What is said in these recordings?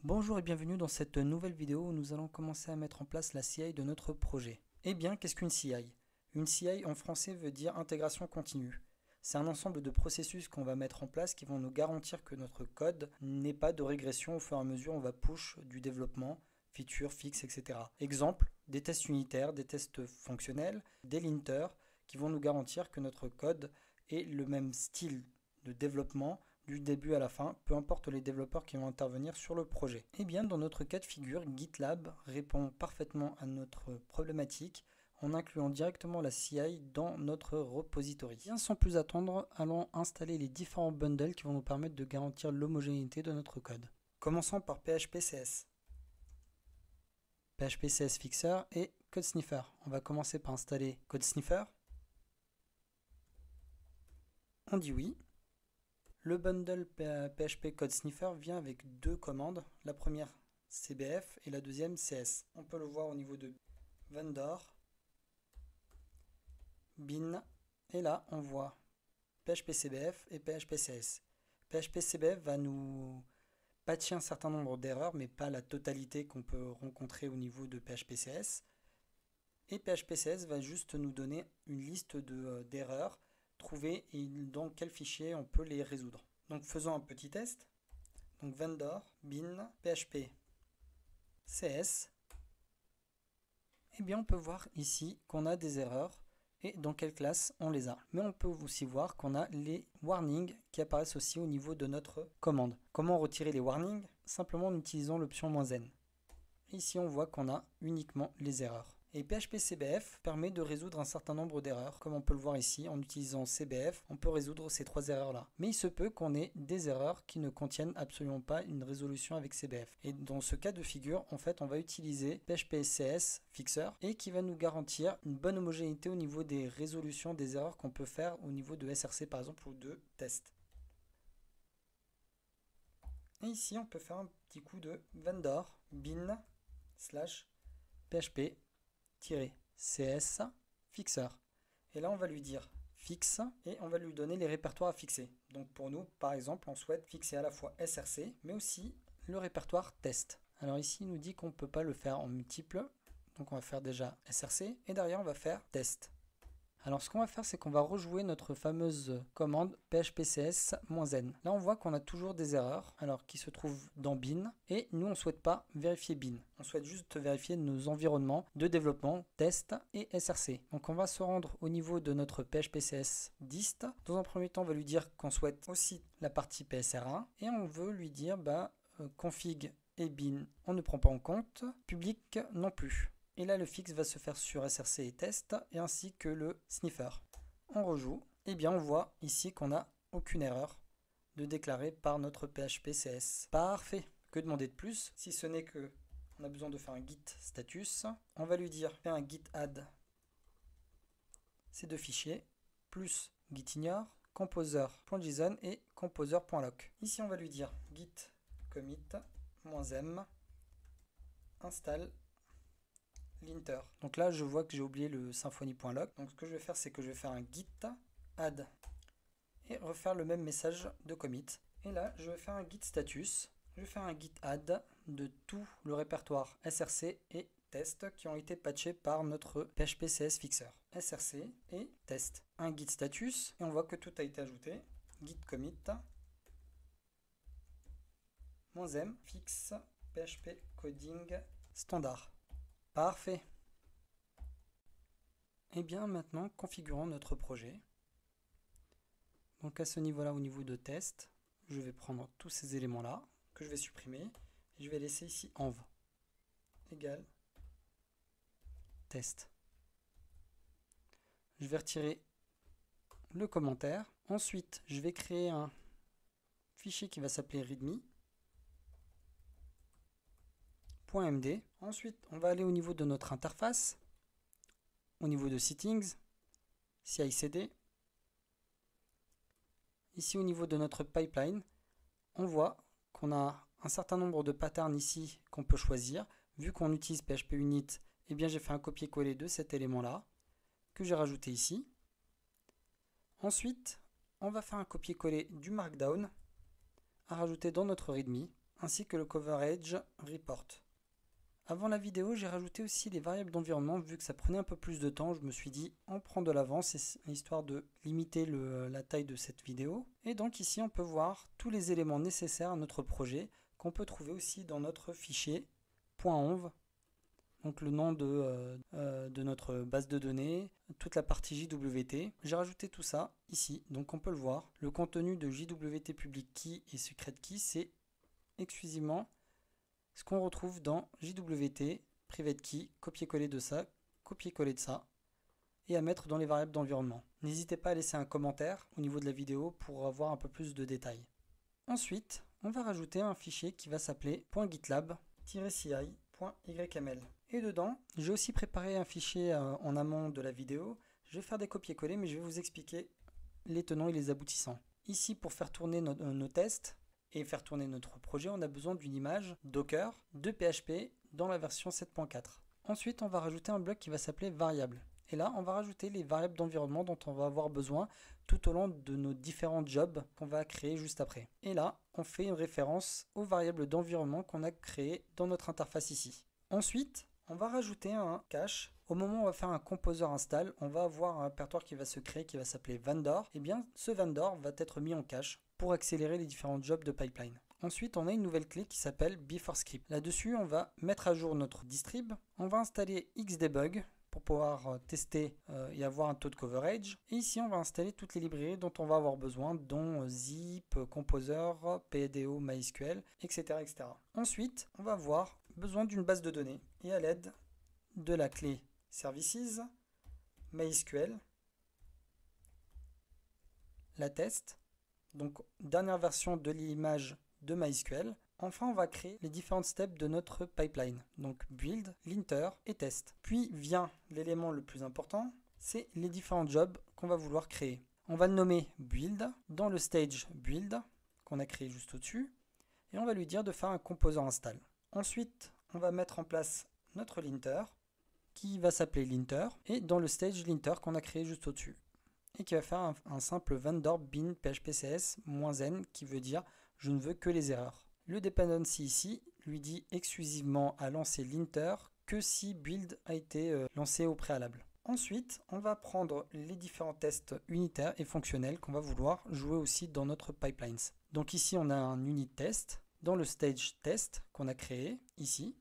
Bonjour et bienvenue dans cette nouvelle vidéo où nous allons commencer à mettre en place la CI de notre projet. Eh bien, qu'est-ce qu'une CI? Une CI en français veut dire intégration continue. C'est un ensemble de processus qu'on va mettre en place qui vont nous garantir que notre code n'ait pas de régression au fur et à mesure où on va push du développement, features, fixes, etc. Exemple, des tests unitaires, des tests fonctionnels, des linters qui vont nous garantir que notre code ait le même style de développement du début à la fin, peu importe les développeurs qui vont intervenir sur le projet. Et bien dans notre cas de figure, GitLab répond parfaitement à notre problématique en incluant directement la CI dans notre repository. Bien sans plus attendre, allons installer les différents bundles qui vont nous permettre de garantir l'homogénéité de notre code. Commençons par PHP-CS. PHP-CS Fixer et Code Sniffer. On va commencer par installer Code Sniffer. On dit oui. Le bundle PHP Code Sniffer vient avec deux commandes, la première CBF et la deuxième CS. On peut le voir au niveau de vendor, bin, et là on voit PHP CBF et PHP CS. PHP CBF va nous patcher un certain nombre d'erreurs, mais pas la totalité qu'on peut rencontrer au niveau de PHP CS. Et PHP CS va juste nous donner une liste d'erreurs trouver et dans quel fichier on peut les résoudre. Donc faisons un petit test. Donc vendor, bin, php, cs. Et bien on peut voir ici qu'on a des erreurs et dans quelle classe on les a. Mais on peut aussi voir qu'on a les warnings qui apparaissent aussi au niveau de notre commande. Comment retirer les warnings? Simplement en utilisant l'option "-n". Ici on voit qu'on a uniquement les erreurs. Et PHP CBF permet de résoudre un certain nombre d'erreurs. Comme on peut le voir ici, en utilisant CBF, on peut résoudre ces trois erreurs-là. Mais il se peut qu'on ait des erreurs qui ne contiennent absolument pas une résolution avec CBF. Et dans ce cas de figure, en fait, on va utiliser PHP CS Fixer et qui va nous garantir une bonne homogénéité au niveau des résolutions des erreurs qu'on peut faire au niveau de SRC par exemple ou de test. Et ici, on peut faire un petit coup de vendor bin / php cs fixer. Et là, on va lui dire fixe et on va lui donner les répertoires à fixer. Donc pour nous, par exemple, on souhaite fixer à la fois SRC, mais aussi le répertoire test. Alors ici, il nous dit qu'on ne peut pas le faire en multiple. Donc on va faire déjà SRC et derrière, on va faire test. Alors ce qu'on va faire, c'est qu'on va rejouer notre fameuse commande phpcs-n. Là on voit qu'on a toujours des erreurs alors qui se trouvent dans bin et nous on ne souhaite pas vérifier bin. On souhaite juste vérifier nos environnements de développement, test et SRC. Donc on va se rendre au niveau de notre phpcs dist. Dans un premier temps on va lui dire qu'on souhaite aussi la partie psr1 et on veut lui dire config et bin on ne prend pas en compte, public non plus. Et là, le fixe va se faire sur SRC et test, et ainsi que le sniffer. On rejoue, et bien on voit ici qu'on n'a aucune erreur de déclarer par notre PHP CS. Parfait. Que demander de plus, si ce n'est que on a besoin de faire un git status. On va lui dire faire un git add ces deux fichiers, plus git ignore, composer.json et composer.lock. Ici, on va lui dire git commit -m install linter. Donc là, je vois que j'ai oublié le symfony.log. Donc ce que je vais faire, c'est que je vais faire un git add et refaire le même message de commit. Et là, je vais faire un git status. Je vais faire un git add de tout le répertoire SRC et test qui ont été patchés par notre PHP CS Fixer. SRC et test. Un git status et on voit que tout a été ajouté. Git commit -m fix PHP coding standard. Parfait. Et bien maintenant, configurons notre projet. Donc à ce niveau-là, au niveau de test, je vais prendre tous ces éléments-là que je vais supprimer. Et je vais laisser ici env égale test. Je vais retirer le commentaire. Ensuite, je vais créer un fichier qui va s'appeler readme.md. Ensuite, on va aller au niveau de notre interface. Au niveau de settings, CI/CD. Ici au niveau de notre pipeline, on voit qu'on a un certain nombre de patterns ici qu'on peut choisir. Vu qu'on utilise PHP Unit, eh bien j'ai fait un copier-coller de cet élément-là que j'ai rajouté ici. Ensuite, on va faire un copier-coller du Markdown à rajouter dans notre README, ainsi que le coverage report. Avant la vidéo, j'ai rajouté aussi les variables d'environnement. Vu que ça prenait un peu plus de temps, je me suis dit on prend de l'avance, histoire de limiter la taille de cette vidéo. Et donc ici, on peut voir tous les éléments nécessaires à notre projet qu'on peut trouver aussi dans notre fichier .env. Donc le nom de notre base de données, toute la partie JWT. J'ai rajouté tout ça ici, donc on peut le voir. Le contenu de JWT public key et secret key, c'est exclusivement ce qu'on retrouve dans JWT private key, copier-coller de ça, copier-coller de ça, et à mettre dans les variables d'environnement. N'hésitez pas à laisser un commentaire au niveau de la vidéo pour avoir un peu plus de détails. Ensuite, on va rajouter un fichier qui va s'appeler .gitlab-ci.yml. Et dedans, j'ai aussi préparé un fichier en amont de la vidéo. Je vais faire des copier-coller, mais je vais vous expliquer les tenants et les aboutissants. Ici, pour faire tourner nos tests et faire tourner notre projet, on a besoin d'une image Docker de PHP dans la version 7.4. Ensuite, on va rajouter un bloc qui va s'appeler variable. Et là, on va rajouter les variables d'environnement dont on va avoir besoin tout au long de nos différents jobs qu'on va créer juste après. Et là, on fait une référence aux variables d'environnement qu'on a créées dans notre interface ici. Ensuite, on va rajouter un cache. Au moment où on va faire un composer install, on va avoir un répertoire qui va se créer qui va s'appeler vendor. Et bien, ce vendor va être mis en cache pour accélérer les différents jobs de pipeline. Ensuite, on a une nouvelle clé qui s'appelle beforescript. Là-dessus, on va mettre à jour notre distrib. On va installer xdebug pour pouvoir tester et avoir un taux de coverage. Et ici, on va installer toutes les librairies dont on va avoir besoin, dont Zip, Composer, PDO, MySQL, etc., etc. Ensuite, on va avoir besoin d'une base de données. Et à l'aide de la clé Services, MySQL, la test, donc dernière version de l'image de MySQL. Enfin, on va créer les différentes steps de notre pipeline, donc build, linter et test. Puis vient l'élément le plus important, c'est les différents jobs qu'on va vouloir créer. On va le nommer build dans le stage build qu'on a créé juste au-dessus et on va lui dire de faire un composer install. Ensuite, on va mettre en place notre linter qui va s'appeler linter et dans le stage linter qu'on a créé juste au-dessus et qui va faire un simple vendor bin phpcs-n qui veut dire je ne veux que les erreurs. Le dependency ici lui dit exclusivement à lancer linter que si build a été lancé au préalable. Ensuite, on va prendre les différents tests unitaires et fonctionnels qu'on va vouloir jouer aussi dans notre pipelines. Donc ici, on a un unit test dans le stage test qu'on a créé ici.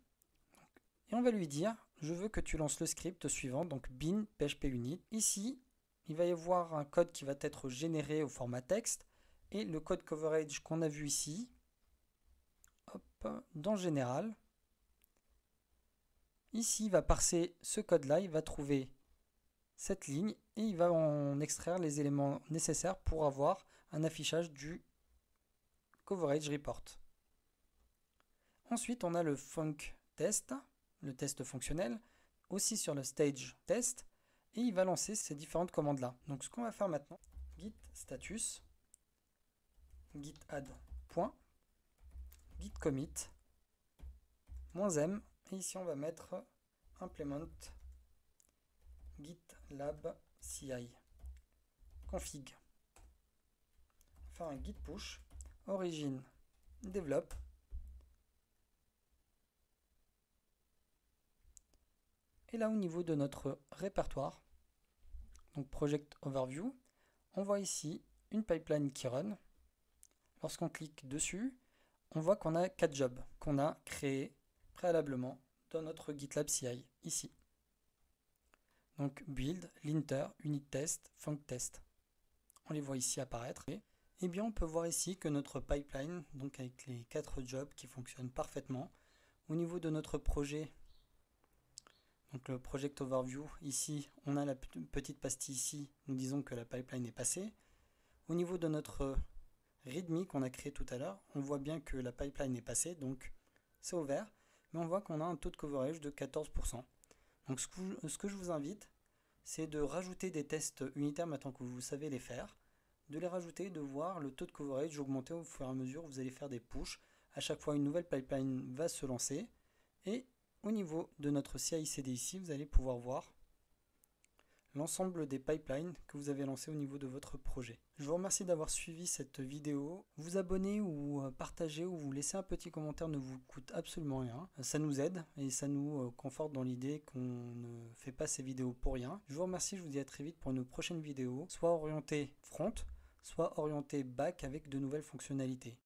Et on va lui dire, je veux que tu lances le script suivant, donc bin php unit. Ici, il va y avoir un code qui va être généré au format texte et le code coverage qu'on a vu ici, hop, dans général. Ici, il va parser ce code-là, il va trouver cette ligne et il va en extraire les éléments nécessaires pour avoir un affichage du coverage report. Ensuite, on a le func test, le test fonctionnel, aussi sur le stage test, et il va lancer ces différentes commandes-là. Donc ce qu'on va faire maintenant, git status, git add, point, git commit, -m, et ici on va mettre implement gitlab ci config. On va faire un git push, origin develop, et là au niveau de notre répertoire, donc project overview, on voit ici une pipeline qui run. Lorsqu'on clique dessus, on voit qu'on a 4 jobs qu'on a créés préalablement dans notre GitLab CI ici. Donc build, linter, unit test, func test. On les voit ici apparaître. Et bien on peut voir ici que notre pipeline, donc avec les 4 jobs qui fonctionnent parfaitement, au niveau de notre projet, donc le project overview, ici on a la petite pastille ici, nous disons que la pipeline est passée. Au niveau de notre readme qu'on a créé tout à l'heure, on voit bien que la pipeline est passée, donc c'est ouvert, mais on voit qu'on a un taux de coverage de 14%. Donc ce que je vous invite, c'est de rajouter des tests unitaires maintenant que vous savez les faire, de les rajouter, de voir le taux de coverage augmenter au fur et à mesure où vous allez faire des pushes. À chaque fois, une nouvelle pipeline va se lancer, et au niveau de notre CI/CD ici, vous allez pouvoir voir l'ensemble des pipelines que vous avez lancés au niveau de votre projet. Je vous remercie d'avoir suivi cette vidéo. Vous abonner ou partager ou vous laisser un petit commentaire ne vous coûte absolument rien. Ça nous aide et ça nous conforte dans l'idée qu'on ne fait pas ces vidéos pour rien. Je vous remercie, je vous dis à très vite pour une prochaine vidéo, soit orientée front, soit orientée back avec de nouvelles fonctionnalités.